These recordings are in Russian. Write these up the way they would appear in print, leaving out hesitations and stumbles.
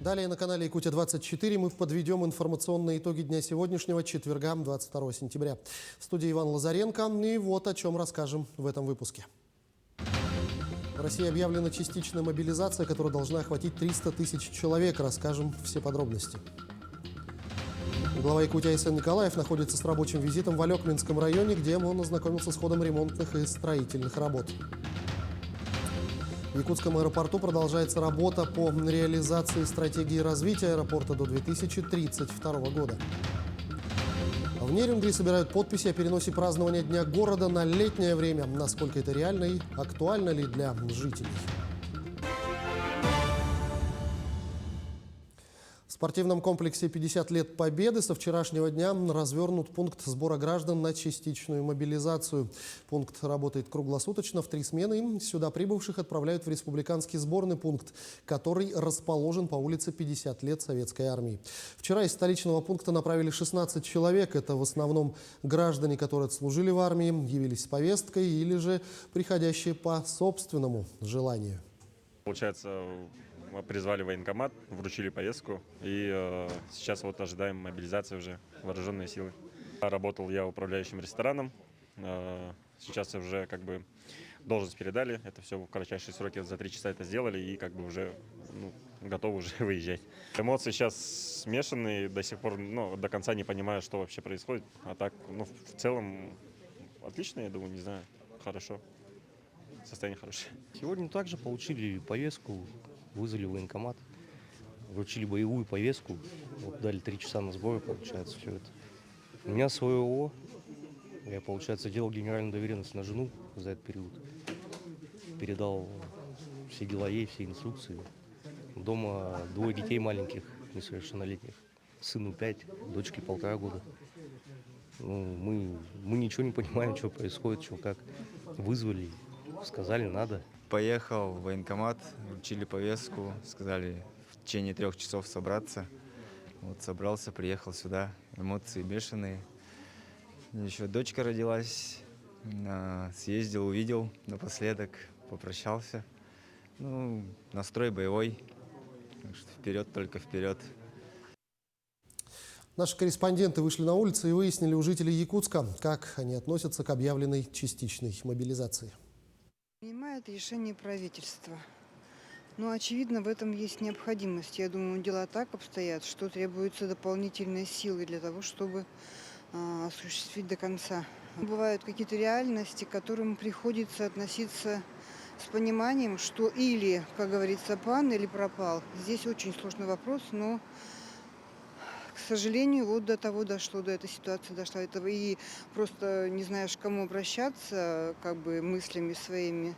Далее на канале Якутия-24 мы подведем информационные итоги дня сегодняшнего, четверга, 22 сентября. В студии Иван Лазаренко. И вот о чем расскажем в этом выпуске. В России объявлена частичная мобилизация, которая должна охватить 300 тысяч человек. Расскажем все подробности. Глава Якутии Айсен Николаев находится с рабочим визитом в Алекминском районе, где он ознакомился с ходом ремонтных и строительных работ. В Якутском аэропорту продолжается работа по реализации стратегии развития аэропорта до 2032 года. В Нерюнгри собирают подписи о переносе празднования Дня города на летнее время. Насколько это реально и актуально ли для жителей? В спортивном комплексе «50 лет Победы» со вчерашнего дня развернут пункт сбора граждан на частичную мобилизацию. Пункт работает круглосуточно в 3 смены. И сюда прибывших отправляют в республиканский сборный пункт, который расположен по улице 50 лет Советской армии. Вчера из столичного пункта направили 16 человек. Это в основном граждане, которые отслужили в армии, явились с повесткой или же приходящие по собственному желанию. Получается, мы призвали военкомат, вручили повестку, и сейчас вот ожидаем мобилизации уже, вооруженные силы. Работал я управляющим рестораном, сейчас уже должность передали, это все в кратчайшие сроки, за 3 часа это сделали, и уже готовы уже выезжать. Эмоции сейчас смешанные, до сих пор до конца не понимаю, что вообще происходит, а так, в целом отлично, я думаю, не знаю, хорошо. Состояние хорошее. Сегодня также получили повестку, вызвали военкомат, вручили боевую повестку, вот дали 3 часа на сборы, получается, все это. У меня свое ООО, я, получается, делал генеральную доверенность на жену за этот период. Передал все дела ей, все инструкции. Дома 2 детей маленьких, несовершеннолетних. Сыну 5, дочке 1,5 года. Мы ничего не понимаем, что происходит, что как. Вызвали, сказали, надо. Поехал в военкомат, вручили повестку, сказали в течение 3 часов собраться. Вот собрался, приехал сюда, эмоции бешеные. Еще дочка родилась, съездил, увидел напоследок, попрощался. Настрой боевой, так что вперед, только вперед. Наши корреспонденты вышли на улицы и выяснили у жителей Якутска, как они относятся к объявленной частичной мобилизации. Принимает решение правительства. Но, очевидно, в этом есть необходимость. Я думаю, дела так обстоят, что требуются дополнительные силы для того, чтобы осуществить до конца. Бывают какие-то реальности, к которым приходится относиться с пониманием, что или, как говорится, пан, или пропал. Здесь очень сложный вопрос, но, к сожалению, вот до того дошло, до этой ситуации дошла. И просто не знаешь, к кому обращаться, мыслями своими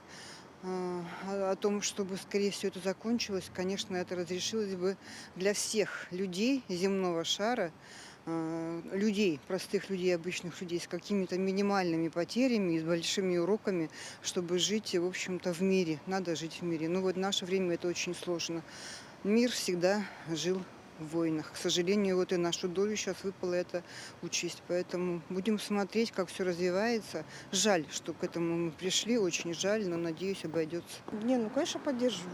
о том, чтобы скорее всего это закончилось. Конечно, это разрешилось бы для всех людей земного шара, людей, простых людей, обычных людей, с какими-то минимальными потерями и с большими уроками, чтобы жить, в общем-то, в мире. Надо жить в мире. Но вот в наше время это очень сложно. Мир всегда жил в войнах. К сожалению, вот и нашу долю сейчас выпало это учесть. Поэтому будем смотреть, как все развивается. Жаль, что к этому мы пришли, очень жаль, но, надеюсь, обойдется. Конечно, поддерживаю.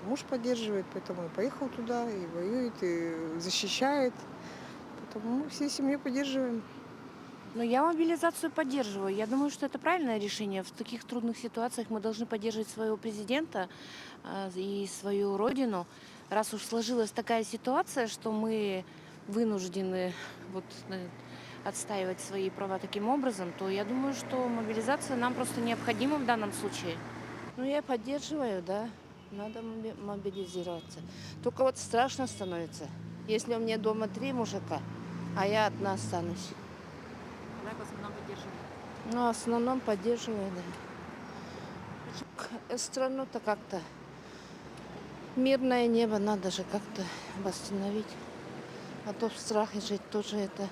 И муж поддерживает, поэтому и поехал туда, и воюет, и защищает. Поэтому мы всей семьей поддерживаем. Я мобилизацию поддерживаю. Я думаю, что это правильное решение. В таких трудных ситуациях мы должны поддерживать своего президента и свою родину. Раз уж сложилась такая ситуация, что мы вынуждены отстаивать свои права таким образом, то я думаю, что мобилизация нам просто необходима в данном случае. Я поддерживаю, да. Надо мобилизироваться. Только вот страшно становится. Если у меня дома 3 мужика, а я одна останусь. Да, в основном поддерживаю. В основном поддерживаю, да. Страну-то как-то мирное небо надо же как-то восстановить. А то в страхе жить тоже это.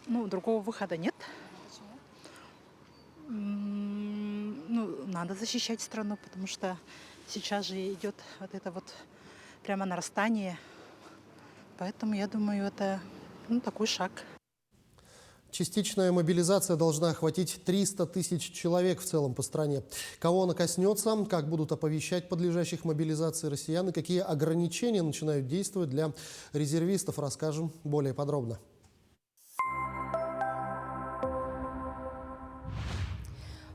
Другого выхода нет. Надо защищать страну, потому что сейчас же идет прямо нарастание. Поэтому я думаю, это такой шаг. Частичная мобилизация должна охватить 300 тысяч человек в целом по стране. Кого она коснется, как будут оповещать подлежащих мобилизации россиян и какие ограничения начинают действовать для резервистов, расскажем более подробно.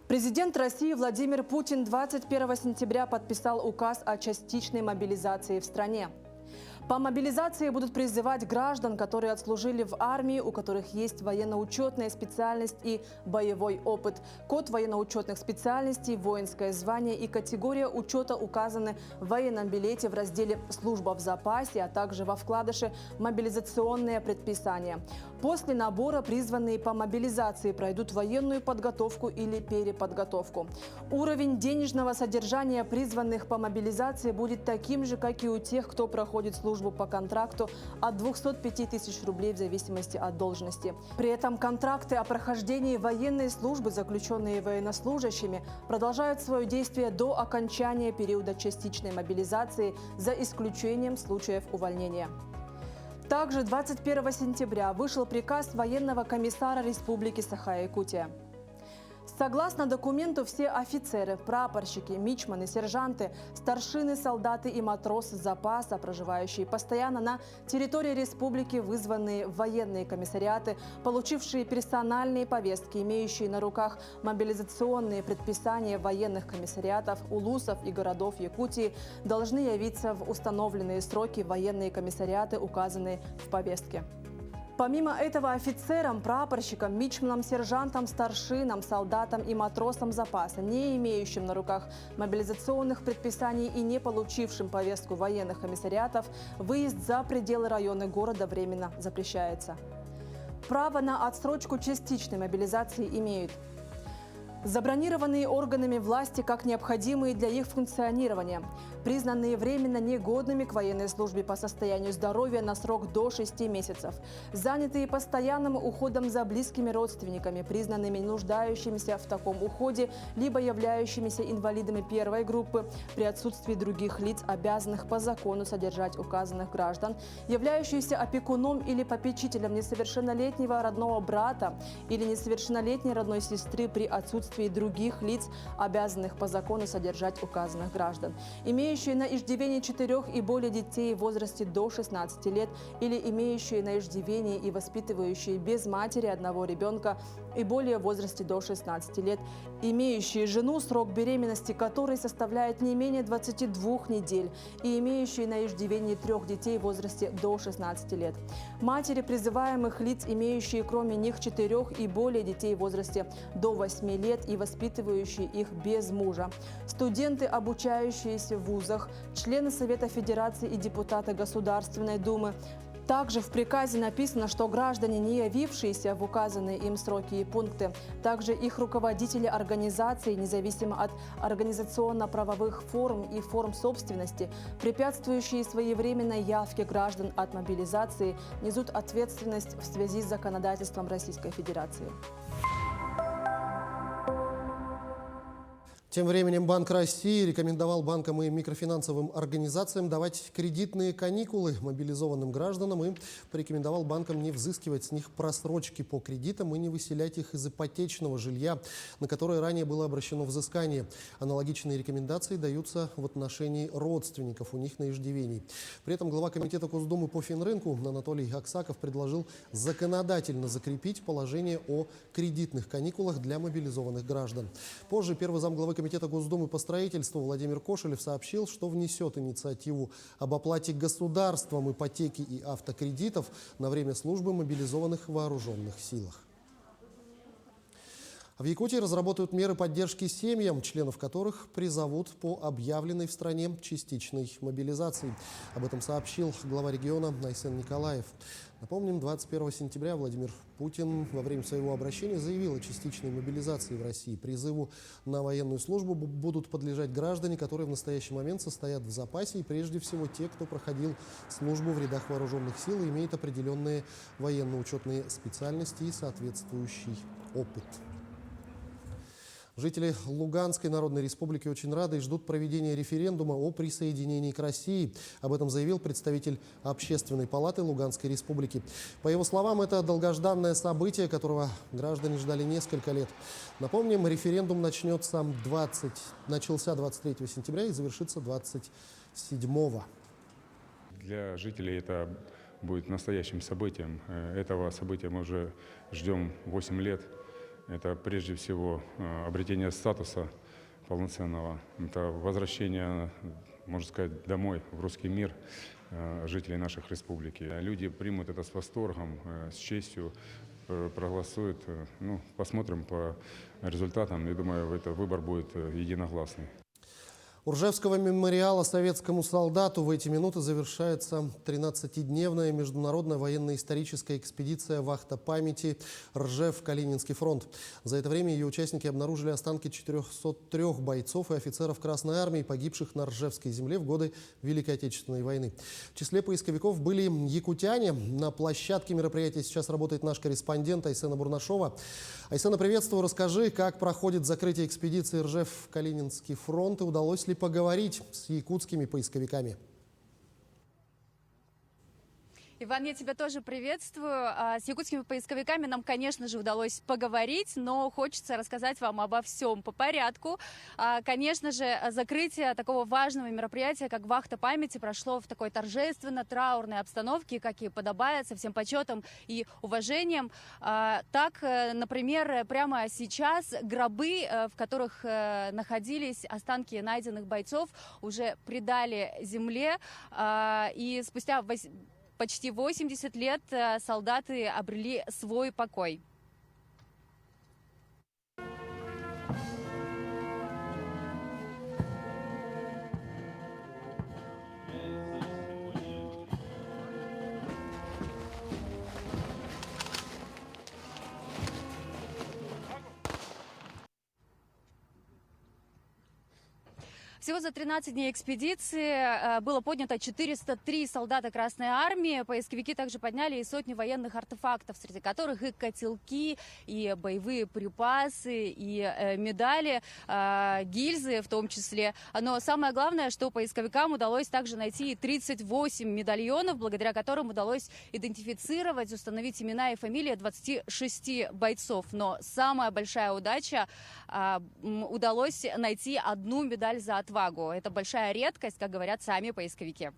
Президент России Владимир Путин 21 сентября подписал указ о частичной мобилизации в стране. По мобилизации будут призывать граждан, которые отслужили в армии, у которых есть военно-учетная специальность и боевой опыт. Код военно-учетных специальностей, воинское звание и категория учета указаны в военном билете в разделе «Служба в запасе», а также во вкладыше «Мобилизационные предписания». После набора призванные по мобилизации пройдут военную подготовку или переподготовку. Уровень денежного содержания призванных по мобилизации будет таким же, как и у тех, кто проходит службу по контракту, от 205 тысяч рублей в зависимости от должности. При этом контракты о прохождении военной службы, заключенные военнослужащими, продолжают свое действие до окончания периода частичной мобилизации, за исключением случаев увольнения. Также 21 сентября вышел приказ военного комиссара Республики Саха-Якутия. Согласно документу, все офицеры, прапорщики, мичманы, сержанты, старшины, солдаты и матросы запаса, проживающие постоянно на территории республики, вызванные в военные комиссариаты, получившие персональные повестки, имеющие на руках мобилизационные предписания военных комиссариатов, улусов и городов Якутии, должны явиться в установленные сроки в военные комиссариаты, указанные в повестке. Помимо этого, офицерам, прапорщикам, мичманам, сержантам, старшинам, солдатам и матросам запаса, не имеющим на руках мобилизационных предписаний и не получившим повестку военных комиссариатов, выезд за пределы района города временно запрещается. Право на отсрочку частичной мобилизации имеют забронированные органами власти как необходимые для их функционирования, признанные временно негодными к военной службе по состоянию здоровья на срок до 6 месяцев, занятые постоянным уходом за близкими родственниками, признанными нуждающимися в таком уходе, либо являющимися инвалидами первой группы при отсутствии других лиц, обязанных по закону содержать указанных граждан, являющиеся опекуном или попечителем несовершеннолетнего родного брата или несовершеннолетней родной сестры при отсутствии других лиц, обязанных по закону содержать указанных граждан, имеющие на иждивении 4 и более детей в возрасте до 16 лет или имеющие на иждивении и воспитывающие без матери одного ребенка и более в возрасте до 16 лет, имеющие жену, срок беременности которой составляет не менее 22 недель и имеющие на иждивении 3 детей в возрасте до 16 лет, матери призываемых лиц, имеющие кроме них 4 и более детей в возрасте до 8 лет и воспитывающие их без мужа, студенты, обучающиеся в вузах, члены Совета Федерации и депутаты Государственной Думы. Также в приказе написано, что граждане, не явившиеся в указанные им сроки и пункты, также их руководители организаций, независимо от организационно-правовых форм и форм собственности, препятствующие своевременной явке граждан от мобилизации, несут ответственность в связи с законодательством Российской Федерации. Тем временем Банк России рекомендовал банкам и микрофинансовым организациям давать кредитные каникулы мобилизованным гражданам и порекомендовал банкам не взыскивать с них просрочки по кредитам и не выселять их из ипотечного жилья, на которое ранее было обращено взыскание. Аналогичные рекомендации даются в отношении родственников у них на иждивении. При этом глава комитета Госдумы по финрынку Анатолий Аксаков предложил законодательно закрепить положение о кредитных каникулах для мобилизованных граждан. Позже первый замглавы комитета Госдумы по строительству Владимир Кошелев сообщил, что внесет инициативу об оплате государством ипотеки и автокредитов на время службы мобилизованных в вооруженных силах. В Якутии разработают меры поддержки семьям, членов которых призовут по объявленной в стране частичной мобилизации. Об этом сообщил глава региона Айсен Николаев. Напомним, 21 сентября Владимир Путин во время своего обращения заявил о частичной мобилизации в России. Призыву на военную службу будут подлежать граждане, которые в настоящий момент состоят в запасе, и прежде всего те, кто проходил службу в рядах вооруженных сил и имеет определенные военно-учетные специальности и соответствующий опыт. Жители Луганской Народной Республики очень рады и ждут проведения референдума о присоединении к России. Об этом заявил представитель Общественной палаты Луганской Республики. По его словам, это долгожданное событие, которого граждане ждали несколько лет. Напомним, референдум начался 23 сентября и завершится 27-го. Для жителей это будет настоящим событием. Этого события мы уже ждем 8 лет. Это прежде всего обретение статуса полноценного. Это возвращение, можно сказать, домой, в русский мир жителей наших республики. Люди примут это с восторгом, с честью, проголосуют. Ну, посмотрим по результатам. Я думаю, этот выбор будет единогласный. У Ржевского мемориала советскому солдату в эти минуты завершается 13-дневная международная военно-историческая экспедиция «Вахта памяти. Ржев-Калининский фронт». За это время ее участники обнаружили останки 403 бойцов и офицеров Красной армии, погибших на Ржевской земле в годы Великой Отечественной войны. В числе поисковиков были якутяне. На площадке мероприятия сейчас работает наш корреспондент Айсена Бурнашова. Айсена, приветствую. Расскажи, как проходит закрытие экспедиции Ржев-Калининский фронт и удалось ли поговорить с якутскими поисковиками? Иван, я тебя тоже приветствую. С якутскими поисковиками нам, конечно же, удалось поговорить, но хочется рассказать вам обо всем по порядку. Конечно же, закрытие такого важного мероприятия, как «Вахта памяти», прошло в такой торжественно-траурной обстановке, как и подобает, со всем почетом и уважением. Так, например, прямо сейчас гробы, в которых находились останки найденных бойцов, уже предали земле, и спустя почти 80 лет солдаты обрели свой покой. Всего за 13 дней экспедиции было поднято 403 солдата Красной армии. Поисковики также подняли и сотни военных артефактов, среди которых и котелки, и боевые припасы, и медали, гильзы в том числе. Но самое главное, что поисковикам удалось также найти 38 медальонов, благодаря которым удалось идентифицировать, установить имена и фамилии 26 бойцов. Но самая большая удача – удалось найти одну медаль за отвагу. Это большая редкость, как говорят сами поисковики.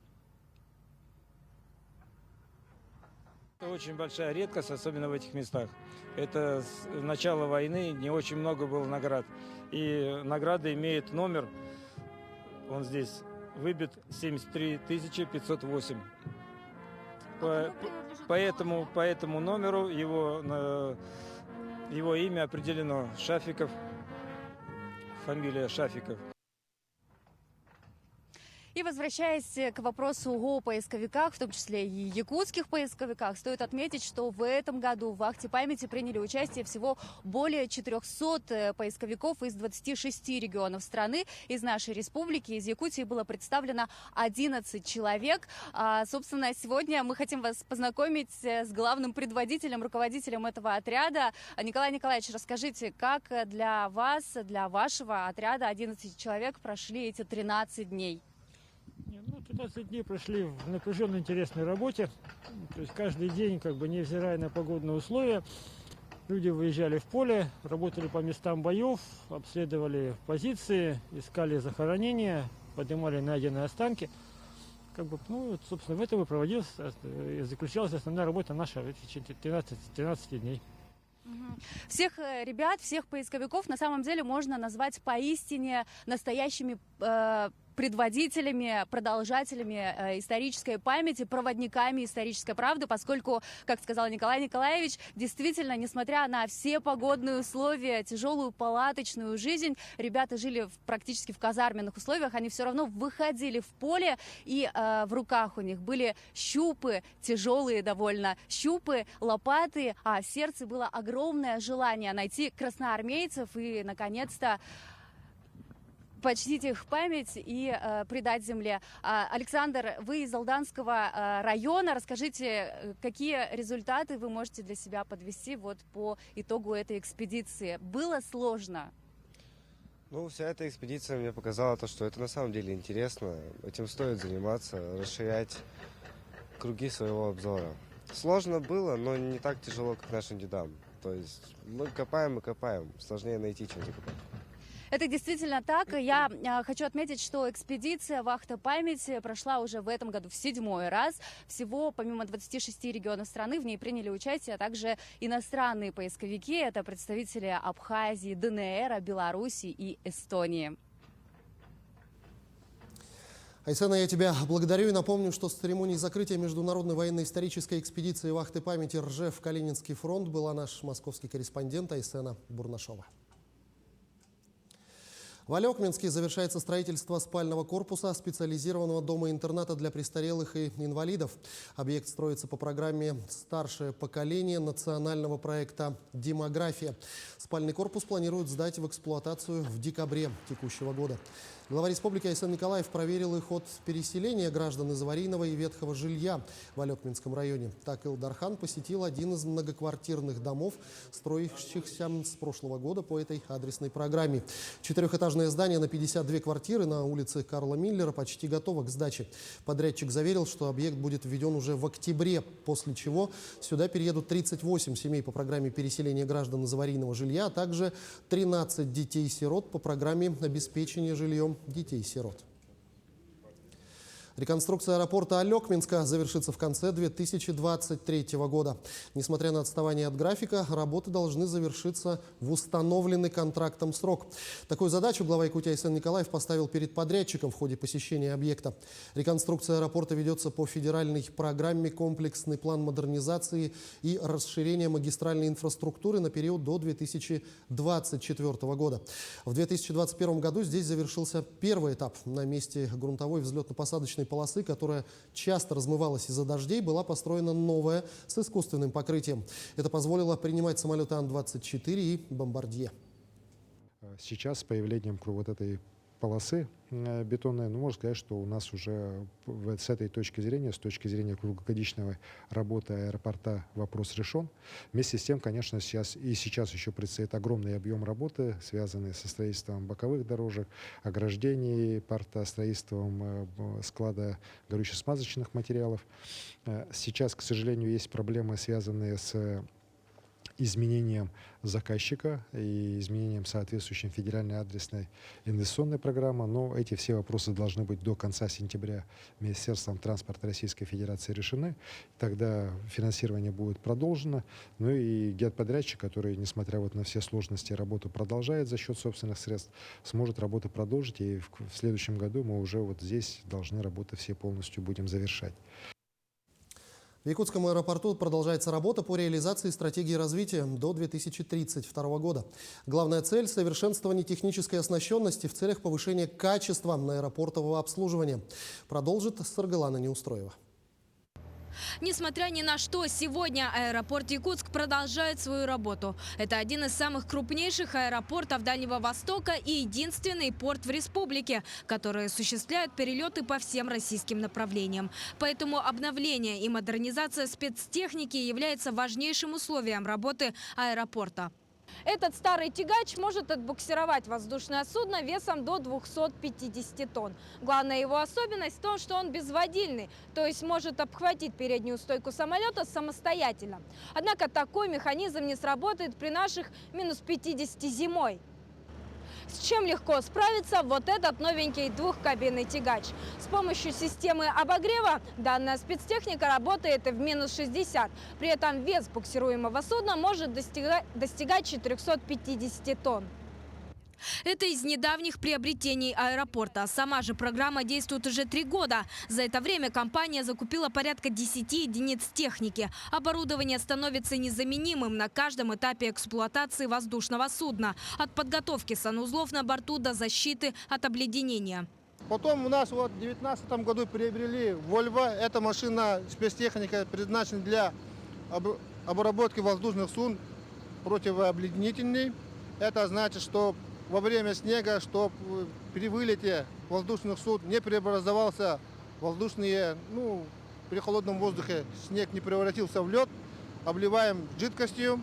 Это очень большая редкость, особенно в этих местах. Это с начала войны не очень много было наград. И награда имеет номер, он здесь выбит, 73 508. По этому номеру его имя определено Шафиков, фамилия Шафиков. И возвращаясь к вопросу о поисковиках, в том числе и якутских поисковиках, стоит отметить, что в этом году в «Вахте памяти» приняли участие всего более 400 поисковиков из 26 регионов страны. Из нашей республики, из Якутии было представлено 11 человек. Собственно, сегодня мы хотим вас познакомить с главным предводителем, руководителем этого отряда. Николай Николаевич, расскажите, как для вас, для вашего отряда 11 человек прошли эти 13 дней? 15 дней прошли в напряженной, интересной работе. То есть каждый день, невзирая на погодные условия, люди выезжали в поле, работали по местам боев, обследовали позиции, искали захоронения, поднимали найденные останки. Собственно, в этом и заключалась основная работа наша в эти 13 дней. Всех ребят, всех поисковиков на самом деле можно назвать поистине настоящими предводителями, продолжателями исторической памяти, проводниками исторической правды, поскольку, как сказал Николай Николаевич, действительно, несмотря на все погодные условия, тяжелую палаточную жизнь, ребята жили практически в казарменных условиях, они все равно выходили в поле, и в руках у них были щупы, тяжелые довольно щупы, лопаты, а в сердце было огромное желание найти красноармейцев и, наконец-то, почтить их память и предать земле. Александр, вы из Алданского района. Расскажите, какие результаты вы можете для себя подвести по итогу этой экспедиции? Было сложно? Ну, вся эта экспедиция мне показала то, что это на самом деле интересно. Этим стоит заниматься, расширять круги своего обзора. Сложно было, но не так тяжело, как нашим дедам. То есть мы копаем и копаем. Сложнее найти, чем закопать. Это действительно так. Я хочу отметить, что экспедиция «Вахта памяти» прошла уже в этом году в 7-й раз. Всего, помимо 26 регионов страны, в ней приняли участие, а также иностранные поисковики. Это представители Абхазии, ДНР, Беларуси и Эстонии. Айсена, я тебя благодарю и напомню, что с церемонии закрытия Международной военно-исторической экспедиции «Вахты памяти» Ржев-Калининский фронт была наш московский корреспондент Айсена Бурнашова. В Алекминске завершается строительство спального корпуса специализированного дома-интерната для престарелых и инвалидов. Объект строится по программе «Старшее поколение» национального проекта «Демография». Спальный корпус планируют сдать в эксплуатацию в декабре текущего года. Глава республики Айсен Николаев проверил и ход переселения граждан из аварийного и ветхого жилья в Алекминском районе. Так Илдархан посетил один из многоквартирных домов, строящихся с прошлого года по этой адресной программе. Четырехэтажное здание на 52 квартиры на улице Карла Миллера почти готово к сдаче. Подрядчик заверил, что объект будет введен уже в октябре, после чего сюда переедут 38 семей по программе переселения граждан из аварийного жилья, а также 13 детей-сирот по программе обеспечения жильем детей-сирот. Реконструкция аэропорта Алекминска завершится в конце 2023 года. Несмотря на отставание от графика, работы должны завершиться в установленный контрактом срок. Такую задачу глава Якутии Айсен Николаев поставил перед подрядчиком в ходе посещения объекта. Реконструкция аэропорта ведется по федеральной программе «Комплексный план модернизации и расширения магистральной инфраструктуры» на период до 2024 года. В 2021 году здесь завершился первый этап. На месте грунтовой взлетно-посадочной полосы, которая часто размывалась из-за дождей, была построена новая с искусственным покрытием. Это позволило принимать самолеты Ан-24 и «Бомбардье». Сейчас с появлением вот этой полосы бетонной, можно сказать, что у нас уже с этой точки зрения, с точки зрения круглогодичной работы аэропорта, вопрос решен. Вместе с тем, конечно, сейчас еще предстоит огромный объем работы, связанный со строительством боковых дорожек, ограждений порта, строительством склада горюче-смазочных материалов. Сейчас, к сожалению, есть проблемы, связанные с изменением заказчика и изменением соответствующей федеральной адресной инвестиционной программы. Но эти все вопросы должны быть до конца сентября Министерством транспорта Российской Федерации решены. Тогда финансирование будет продолжено. Ну и геоподрядчик, который, несмотря на все сложности, работу продолжает за счет собственных средств, сможет работу продолжить. И в следующем году мы уже здесь должны работы все полностью будем завершать. В Якутском аэропорту продолжается работа по реализации стратегии развития до 2032 года. Главная цель – совершенствование технической оснащенности в целях повышения качества аэропортового обслуживания. Продолжит Саргалана Неустроева. Несмотря ни на что, сегодня аэропорт Якутск продолжает свою работу. Это один из самых крупнейших аэропортов Дальнего Востока и единственный порт в республике, который осуществляет перелеты по всем российским направлениям. Поэтому обновление и модернизация спецтехники является важнейшим условием работы аэропорта. Этот старый тягач может отбуксировать воздушное судно весом до 250 тонн. Главная его особенность в том, что он безводильный, то есть может обхватить переднюю стойку самолета самостоятельно. Однако такой механизм не сработает при наших минус 50 зимой. С чем легко справится вот этот новенький двухкабинный тягач. С помощью системы обогрева данная спецтехника работает в минус 60. При этом вес буксируемого судна может достигать 450 тонн. Это из недавних приобретений аэропорта. Сама же программа действует уже 3 года. За это время компания закупила порядка 10 единиц техники. Оборудование становится незаменимым на каждом этапе эксплуатации воздушного судна. От подготовки санузлов на борту до защиты от обледенения. Потом у нас в 2019 году приобрели Volvo. Эта машина, спецтехника, предназначена для обработки воздушных судн противообледенительной. Это значит, что во время снега, чтобы при вылете воздушных судн не преобразовался воздушные, при холодном воздухе снег не превратился в лед, обливаем жидкостью.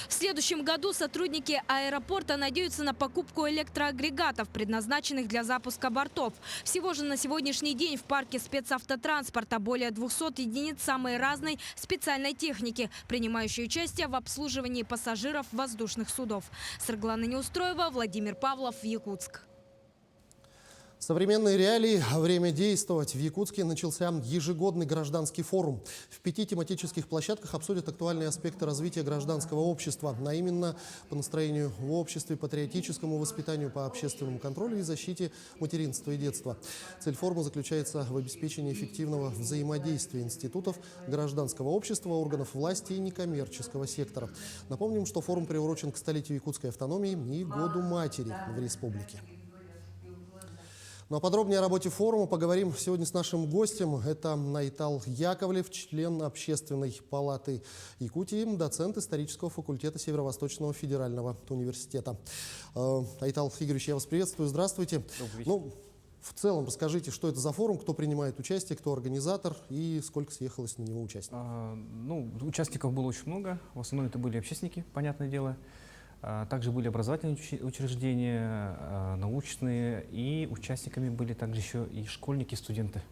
В следующем году сотрудники аэропорта надеются на покупку электроагрегатов, предназначенных для запуска бортов. Всего же на сегодняшний день в парке спецавтотранспорта более 200 единиц самой разной специальной техники, принимающей участие в обслуживании пассажиров воздушных судов. Светлана Неустроева, Владимир Павлов, Якутск. Современные реалии, время действовать. В Якутске начался ежегодный гражданский форум. В 5 тематических площадках обсудят актуальные аспекты развития гражданского общества, а именно по настроению в обществе, патриотическому воспитанию, по общественному контролю и защите материнства и детства. Цель форума заключается в обеспечении эффективного взаимодействия институтов гражданского общества, органов власти и некоммерческого сектора. Напомним, что форум приурочен к столетию якутской автономии и Году матери в республике. Ну а подробнее о работе форума поговорим сегодня с нашим гостем. Это Айтал Яковлев, член Общественной палаты Якутии, доцент исторического факультета Северо-Восточного федерального университета. Айтал Игоревич, я вас приветствую. Здравствуйте. Ну, в целом расскажите, что это за форум, кто принимает участие, кто организатор и сколько съехалось на него участников? Участников было очень много. В основном это были общественники, понятное дело. Также были образовательные учреждения, научные, и участниками были также еще и школьники, студенты.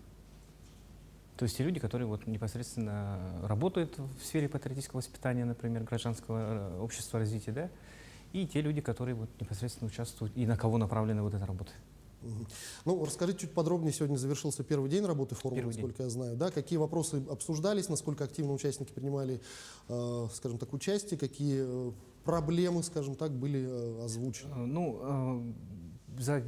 То есть те люди, которые вот непосредственно работают в сфере патриотического воспитания, например, гражданского общества, развития, да, и те люди, которые вот непосредственно участвуют и на кого направлена вот эта работа. Ну, расскажите чуть подробнее. Сегодня завершился первый день работы форума, насколько я знаю. Да? Какие вопросы обсуждались, насколько активно участники принимали, скажем так, участие, какие проблемы, скажем так, были озвучены? За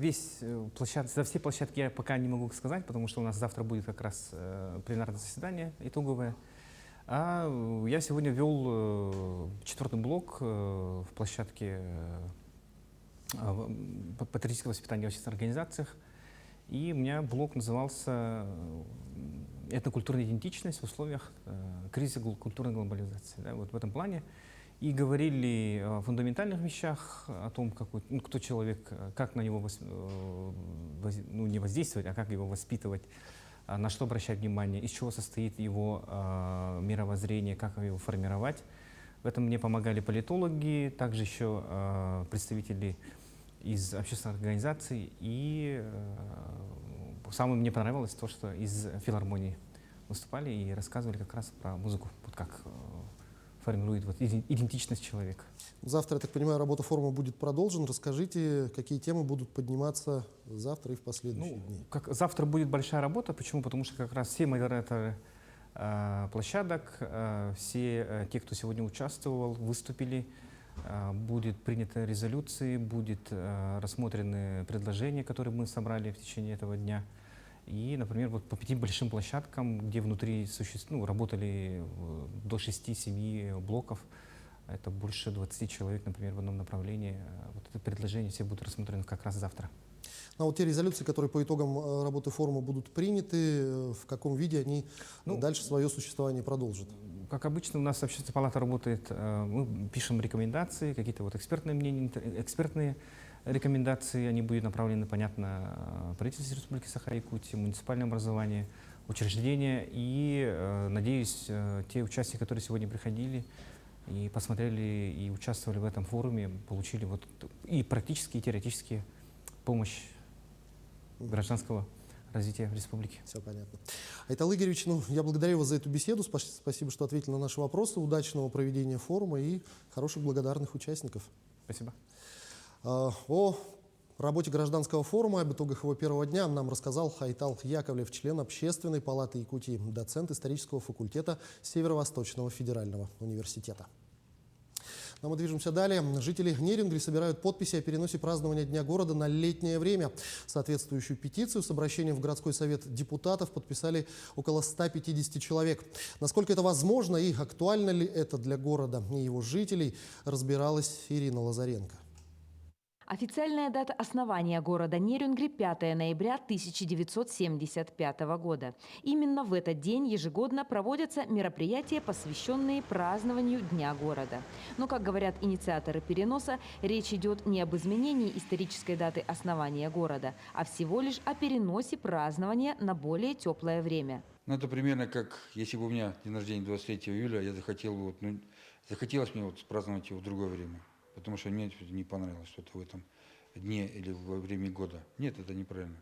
все площадки я пока не могу сказать, потому что у нас завтра будет как раз пленарное заседание итоговое. А я сегодня вел 4-й блок в площадке патриотического воспитания в общественных организациях. И у меня блок назывался «Этнокультурная идентичность в условиях кризиса культурной глобализации». Да, вот в этом плане. И говорили о фундаментальных вещах, о том, кто человек, как на него не воздействовать, а как его воспитывать, на что обращать внимание, из чего состоит его мировоззрение, как его формировать. В этом мне помогали политологи, также еще представители из общественных организаций. И самое мне понравилось то, что из филармонии выступали и рассказывали как раз про музыку, вот как формирует вот идентичность человека. Завтра, я так понимаю, работа форума будет продолжена. Расскажите, какие темы будут подниматься завтра и в последующие дни? Завтра будет большая работа. Почему? Потому что как раз все модераторы площадок, все те, кто сегодня участвовал, выступили. Будет принята резолюция, будет рассмотрены предложения, которые мы собрали в течение этого дня. И, например, вот по 5 большим площадкам, где внутри работали до 6-7 блоков, это больше 20 человек, например, в одном направлении. Вот это предложение все будут рассмотрены как раз завтра. А вот те резолюции, которые по итогам работы форума будут приняты, в каком виде они дальше свое существование продолжат? Как обычно, у нас общественная палата работает, мы пишем рекомендации, какие-то вот экспертные мнения, экспертные рекомендации, они будут направлены, понятно, правительству Республики Саха-Якутия, муниципальное образование, учреждения. И, надеюсь, те участники, которые сегодня приходили и посмотрели, и участвовали в этом форуме, получили вот и практические, и теоретические помощь гражданского развития республики. Все понятно. Айтал Игоревич, я благодарю вас за эту беседу. Спасибо, что ответили на наши вопросы. Удачного проведения форума и хороших благодарных участников. Спасибо. О работе гражданского форума, об итогах его первого дня нам рассказал Айтал Яковлев, член Общественной палаты Якутии, доцент исторического факультета Северо-Восточного федерального университета. Но мы движемся далее. Жители Нерингри собирают подписи о переносе празднования Дня города на летнее время. Соответствующую петицию с обращением в городской совет депутатов подписали около 150 человек. Насколько это возможно и актуально ли это для города и его жителей, разбиралась Ирина Лазаренко. Официальная дата основания города Нерингри – 5 ноября 1975 года. Именно в этот день ежегодно проводятся мероприятия, посвященные празднованию Дня города. Но, как говорят инициаторы переноса, речь идет не об изменении исторической даты основания города, а всего лишь о переносе празднования на более теплое время. Ну, это примерно как, если бы у меня день рождения 23 июля, я захотел бы, захотелось мне праздновать его в другое время. Потому что мне не понравилось что-то в этом дне или во время года. Нет, это неправильно.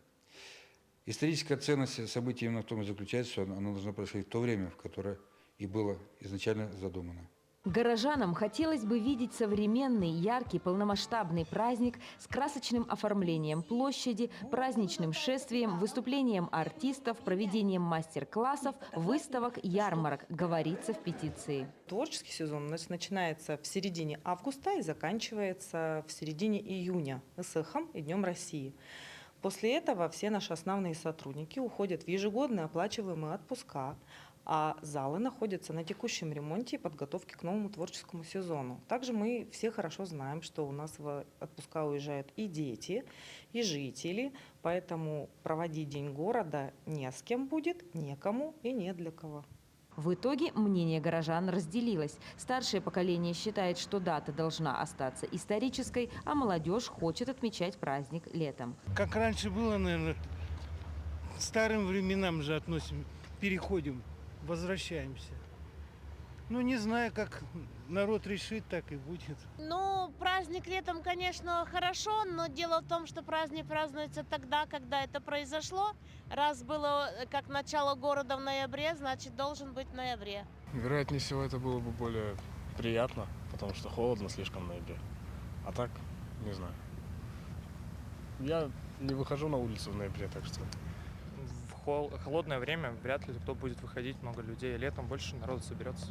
Историческая ценность события именно в том и заключается, что оно должно происходить в то время, в которое и было изначально задумано. Горожанам хотелось бы видеть современный, яркий, полномасштабный праздник с красочным оформлением площади, праздничным шествием, выступлением артистов, проведением мастер-классов, выставок, ярмарок, говорится в петиции. Творческий сезон у нас начинается в середине августа и заканчивается в середине июня СХМ и Днем России. После этого все наши основные сотрудники уходят в ежегодные оплачиваемые отпуска, а залы находятся на текущем ремонте и подготовке к новому творческому сезону. Также мы все хорошо знаем, что у нас в отпуска уезжают и дети, и жители, поэтому проводить День города не с кем будет, некому и не для кого. В итоге мнение горожан разделилось. Старшее поколение считает, что дата должна остаться исторической, а молодежь хочет отмечать праздник летом. Как раньше было, наверное, к старым временам же относим, переходим. Возвращаемся. Ну, не знаю, как народ решит, так и будет. Ну, праздник летом, конечно, хорошо, но дело в том, что праздник празднуется тогда, когда это произошло. Раз было как начало города в ноябре, значит, должен быть в ноябре. Вероятнее всего, это было бы более приятно, потому что холодно слишком в ноябре. А так, не знаю. Я не выхожу на улицу в ноябре, так что... В холодное время вряд ли кто будет выходить, много людей. Летом больше народу соберется.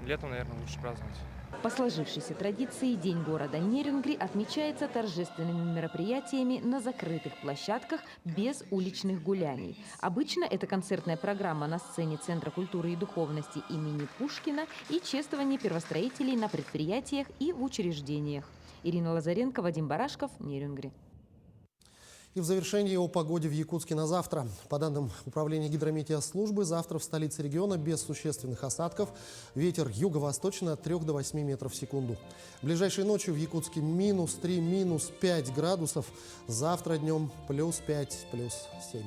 Летом, наверное, лучше праздновать. По сложившейся традиции День города Нерюнгри отмечается торжественными мероприятиями на закрытых площадках без уличных гуляний. Обычно это концертная программа на сцене Центра культуры и духовности имени Пушкина и чествование первостроителей на предприятиях и в учреждениях. Ирина Лазаренко, Вадим Барашков, Нерюнгри. И в завершении о погоде в Якутске на завтра. По данным Управления гидрометеослужбы, завтра в столице региона без существенных осадков. Ветер юго-восточный от 3 до 8 метров в секунду. Ближайшей ночью в Якутске -3, -5 градусов. Завтра днем +5, +7.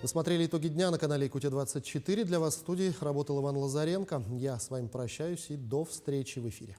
Вы смотрели итоги дня на канале Якутия-24. Для вас в студии работал Иван Лазаренко. Я с вами прощаюсь и до встречи в эфире.